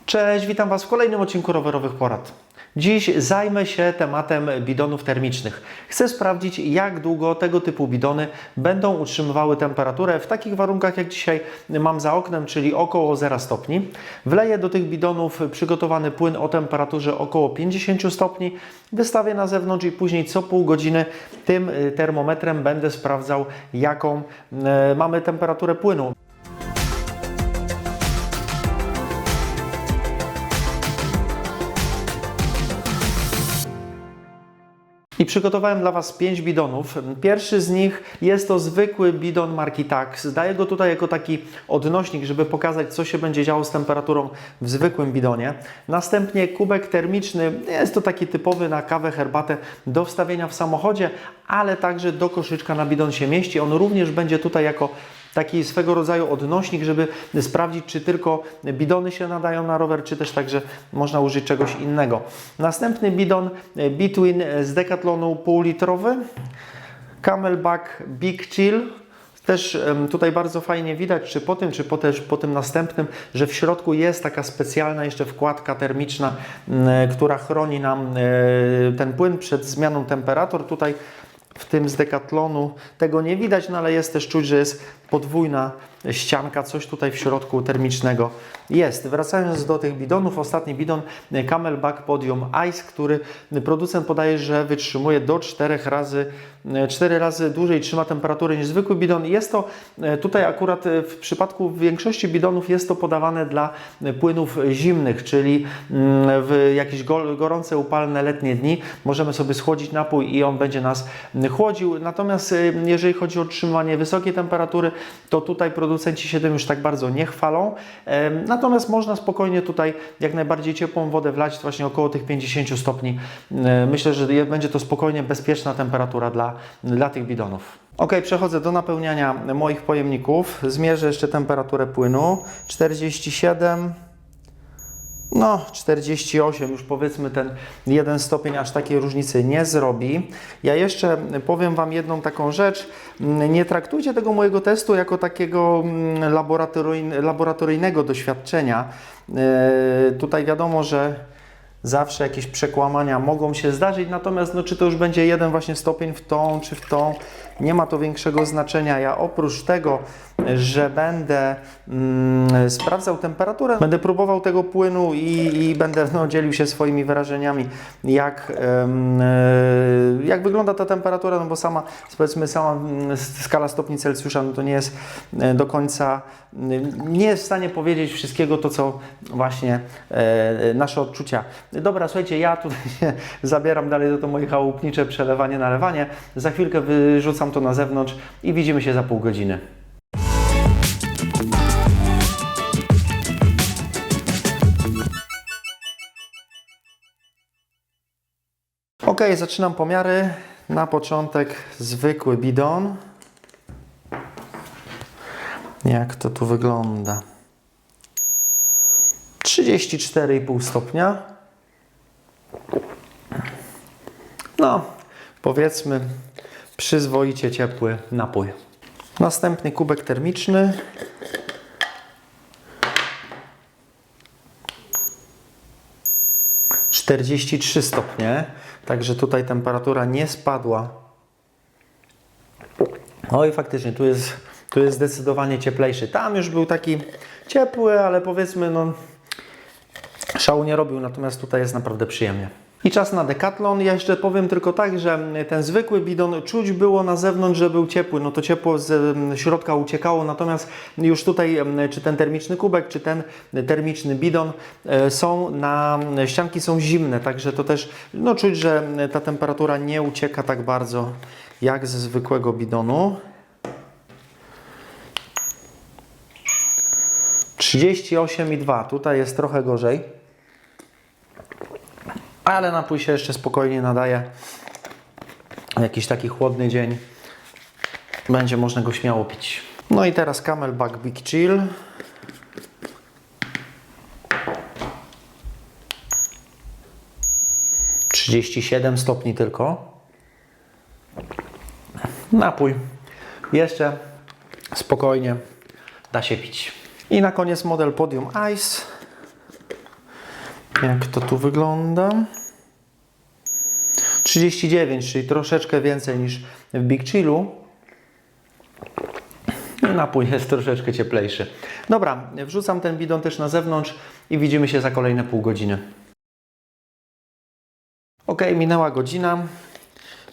Cześć, witam Was w kolejnym odcinku Rowerowych Porad. Dziś zajmę się tematem bidonów termicznych. Chcę sprawdzić, jak długo tego typu bidony będą utrzymywały temperaturę w takich warunkach, jak dzisiaj mam za oknem, czyli około 0 stopni. Wleję do tych bidonów przygotowany płyn o temperaturze około 50 stopni, wystawię na zewnątrz i później co pół godziny tym termometrem będę sprawdzał, jaką mamy temperaturę płynu. I przygotowałem dla Was 5 bidonów. Pierwszy z nich jest to zwykły bidon marki Tax. Daję go tutaj jako taki odnośnik, żeby pokazać, co się będzie działo z temperaturą w zwykłym bidonie. Następnie kubek termiczny. Jest to taki typowy na kawę, herbatę do wstawienia w samochodzie, ale także do koszyczka na bidon się mieści. On również będzie tutaj jako taki swego rodzaju odnośnik, żeby sprawdzić, czy tylko bidony się nadają na rower, czy też także można użyć czegoś innego. Następny bidon Between z Decathlonu półlitrowy, Camelback Big Chill. Też tutaj bardzo fajnie widać, czy po tym, czy po tym następnym, że w środku jest taka specjalna jeszcze wkładka termiczna, która chroni nam ten płyn przed zmianą temperatur. Tutaj w tym z Decathlonu tego nie widać, no ale jest też czuć, że jest podwójna ścianka, coś tutaj w środku termicznego jest. Wracając do tych bidonów, ostatni bidon Camelback Podium Ice, który producent podaje, że wytrzymuje do 4 razy dłużej trzyma temperaturę niż zwykły bidon. Jest to tutaj akurat w przypadku większości bidonów jest to podawane dla płynów zimnych, czyli w jakieś gorące, upalne letnie dni możemy sobie schłodzić napój i on będzie nas chłodził. Natomiast jeżeli chodzi o utrzymywanie wysokiej temperatury, to tutaj producenci się tym już tak bardzo nie chwalą. Natomiast można spokojnie tutaj jak najbardziej ciepłą wodę wlać właśnie około tych 50 stopni. Myślę, że będzie to spokojnie bezpieczna temperatura dla tych bidonów. Ok, przechodzę do napełniania moich pojemników. Zmierzę jeszcze temperaturę płynu. 47. No, 48, już powiedzmy ten 1 stopień aż takiej różnicy nie zrobi. Ja jeszcze powiem Wam jedną taką rzecz. Nie traktujcie tego mojego testu jako takiego laboratoryjnego doświadczenia. Tutaj wiadomo, że zawsze jakieś przekłamania mogą się zdarzyć, natomiast no, czy to już będzie jeden właśnie stopień w tą czy w tą, nie ma to większego znaczenia. Ja oprócz tego, że będę sprawdzał temperaturę, będę próbował tego płynu i będę dzielił się swoimi wrażeniami, jak wygląda ta temperatura, no bo sama skala stopni Celsjusza no to nie jest do końca, nie jest w stanie powiedzieć wszystkiego to, co właśnie nasze odczucia. Dobra, słuchajcie, ja tutaj się zabieram dalej do to moje chałupnicze przelewanie, nalewanie. Za chwilkę wyrzucam to na zewnątrz i widzimy się za pół godziny. Ok, zaczynam pomiary. Na początek zwykły bidon. Jak to tu wygląda? 34,5 stopnia. No, powiedzmy przyzwoicie ciepły napój. Następny kubek termiczny. - 43 stopnie. Także tutaj temperatura nie spadła. No i faktycznie tu jest zdecydowanie cieplejszy. Tam już był taki ciepły, ale powiedzmy no szału nie robił, natomiast tutaj jest naprawdę przyjemnie. I czas na Decathlon. Ja jeszcze powiem tylko tak, że ten zwykły bidon czuć było na zewnątrz, że był ciepły. No to ciepło z środka uciekało, natomiast już tutaj czy ten termiczny kubek, czy ten termiczny bidon ścianki są zimne, także to też no, czuć, że ta temperatura nie ucieka tak bardzo jak ze zwykłego bidonu. 38,2. Tutaj jest trochę gorzej. Ale napój się jeszcze spokojnie nadaje. Jakiś taki chłodny dzień. Będzie można go śmiało pić. No i teraz Camelback Big Chill. - 37 stopni tylko. Napój jeszcze spokojnie da się pić. I na koniec model Podium Ice. Jak to tu wygląda? 39, czyli troszeczkę więcej niż w Big Chillu. Napój jest troszeczkę cieplejszy. Dobra, wrzucam ten bidon też na zewnątrz i widzimy się za kolejne pół godziny. Ok, minęła godzina.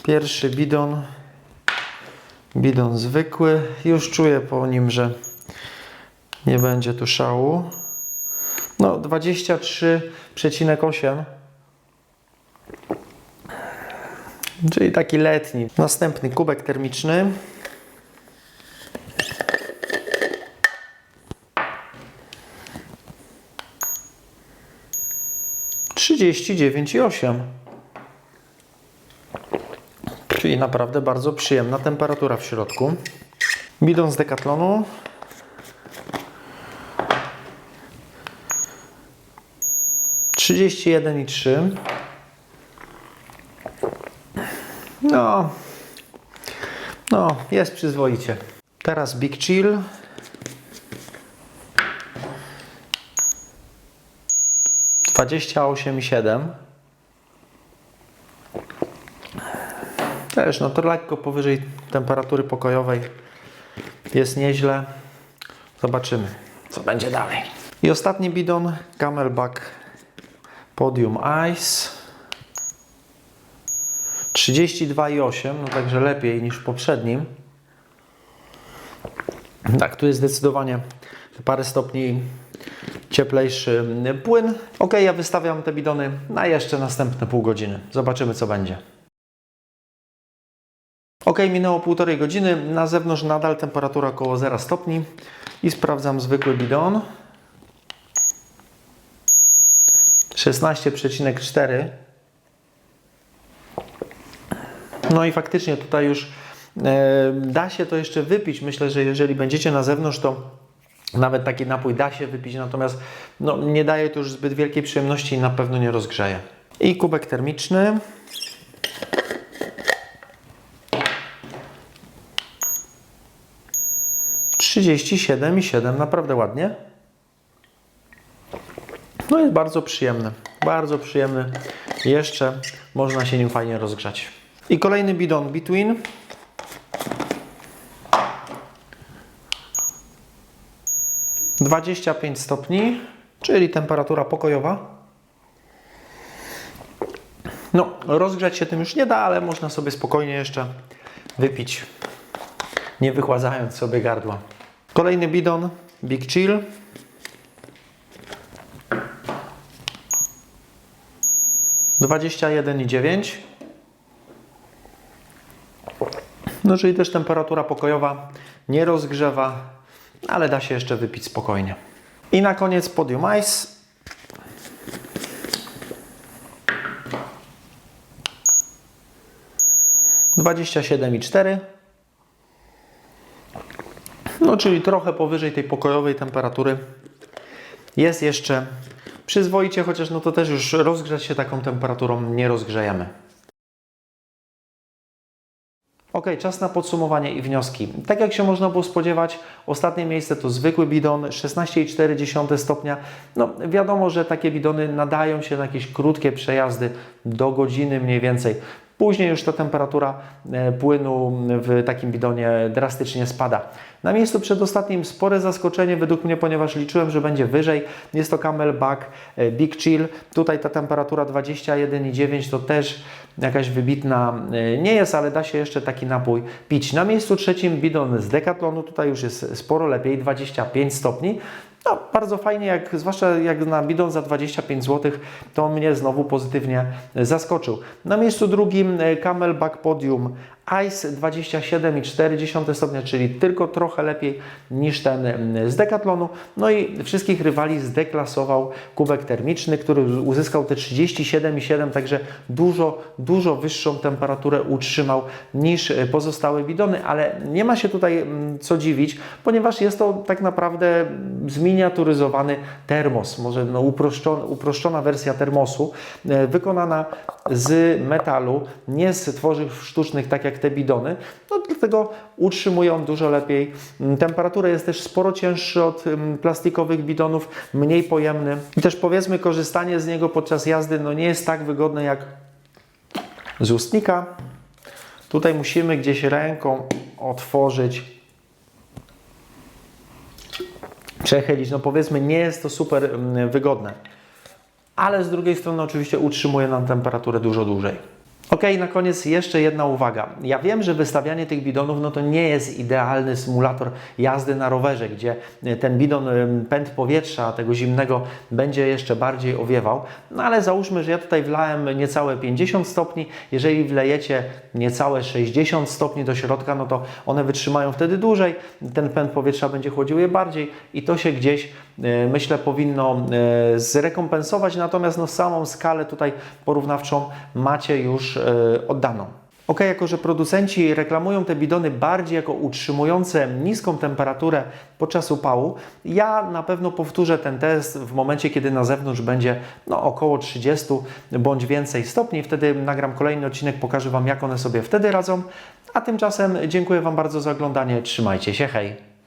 Pierwszy bidon. Bidon zwykły. Już czuję po nim, że nie będzie tu szału. No 23,8. Czyli taki letni. Następny kubek termiczny. (39,8). Czyli naprawdę bardzo przyjemna temperatura w środku. Bidon z Decathlonu. (31,3). No, jest przyzwoicie. Teraz Big Chill. (28,7). Też, no to lekko powyżej temperatury pokojowej. Jest nieźle. Zobaczymy, co będzie dalej. I ostatni bidon, Camelback Podium Ice. 32,8, no także lepiej niż w poprzednim. Tak, tu jest zdecydowanie parę stopni cieplejszy płyn. Ok, ja wystawiam te bidony na jeszcze następne pół godziny. Zobaczymy, co będzie. Ok, minęło półtorej godziny. Na zewnątrz nadal temperatura około 0 stopni. I sprawdzam zwykły bidon. 16,4. No i faktycznie tutaj już da się to jeszcze wypić. Myślę, że jeżeli będziecie na zewnątrz, to nawet taki napój da się wypić, natomiast no, nie daje to już zbyt wielkiej przyjemności i na pewno nie rozgrzeje. I kubek termiczny. (37,7), naprawdę ładnie. No jest bardzo przyjemny. Bardzo przyjemny. Jeszcze można się nim fajnie rozgrzać. I kolejny bidon Between. (25 stopni), czyli temperatura pokojowa. No, rozgrzać się tym już nie da, ale można sobie spokojnie jeszcze wypić, nie wychładzając sobie gardła. Kolejny bidon Big Chill. (21,9). No, czyli też temperatura pokojowa, nie rozgrzewa, ale da się jeszcze wypić spokojnie. I na koniec Podium Ice. (27,4). No, czyli trochę powyżej tej pokojowej temperatury. Jest jeszcze przyzwoicie, chociaż no to też już rozgrzać się taką temperaturą nie rozgrzejemy. Ok, czas na podsumowanie i wnioski. Tak jak się można było spodziewać, ostatnie miejsce to zwykły bidon, 16,4 stopnia. No wiadomo, że takie bidony nadają się na jakieś krótkie przejazdy do godziny mniej więcej. Później już ta temperatura płynu w takim bidonie drastycznie spada. Na miejscu przedostatnim spore zaskoczenie według mnie, ponieważ liczyłem, że będzie wyżej. Jest to Camelback Big Chill. Tutaj ta temperatura 21,9 to też jakaś wybitna nie jest, ale da się jeszcze taki napój pić. Na miejscu trzecim bidon z Decathlonu. Tutaj już jest sporo lepiej, 25 stopni. No, bardzo fajnie, zwłaszcza jak na bidon za 25 zł, to on mnie znowu pozytywnie zaskoczył. Na miejscu drugim Camelback Podium Ice 27,4 stopnia, czyli tylko trochę lepiej niż ten z Decathlonu. No i wszystkich rywali zdeklasował kubek termiczny, który uzyskał te 37,7, także dużo wyższą temperaturę utrzymał niż pozostałe bidony, ale nie ma się tutaj co dziwić, ponieważ jest to tak naprawdę zminiaturyzowany termos, może no uproszczona wersja termosu, wykonana z metalu, nie z tworzyw sztucznych, tak jak te bidony, no dlatego utrzymują dużo lepiej temperaturę. Jest też sporo cięższy od plastikowych bidonów, mniej pojemny i też powiedzmy korzystanie z niego podczas jazdy no nie jest tak wygodne jak z ustnika. Tutaj musimy gdzieś ręką otworzyć, przechylić, no powiedzmy nie jest to super wygodne, ale z drugiej strony oczywiście utrzymuje nam temperaturę dużo dłużej. Ok, na koniec jeszcze jedna uwaga. Ja wiem, że wystawianie tych bidonów no to nie jest idealny symulator jazdy na rowerze, gdzie ten bidon, pęd powietrza tego zimnego będzie jeszcze bardziej owiewał. No ale załóżmy, że ja tutaj wlałem niecałe 50 stopni. Jeżeli wlejecie niecałe 60 stopni do środka, no to one wytrzymają wtedy dłużej. Ten pęd powietrza będzie chłodził je bardziej i to się gdzieś, myślę, powinno zrekompensować. Natomiast no samą skalę tutaj porównawczą macie już oddaną. Ok, jako że producenci reklamują te bidony bardziej jako utrzymujące niską temperaturę podczas upału, ja na pewno powtórzę ten test w momencie, kiedy na zewnątrz będzie no, około 30 bądź więcej stopni. Wtedy nagram kolejny odcinek, pokażę Wam, jak one sobie wtedy radzą. A tymczasem dziękuję Wam bardzo za oglądanie. Trzymajcie się, hej!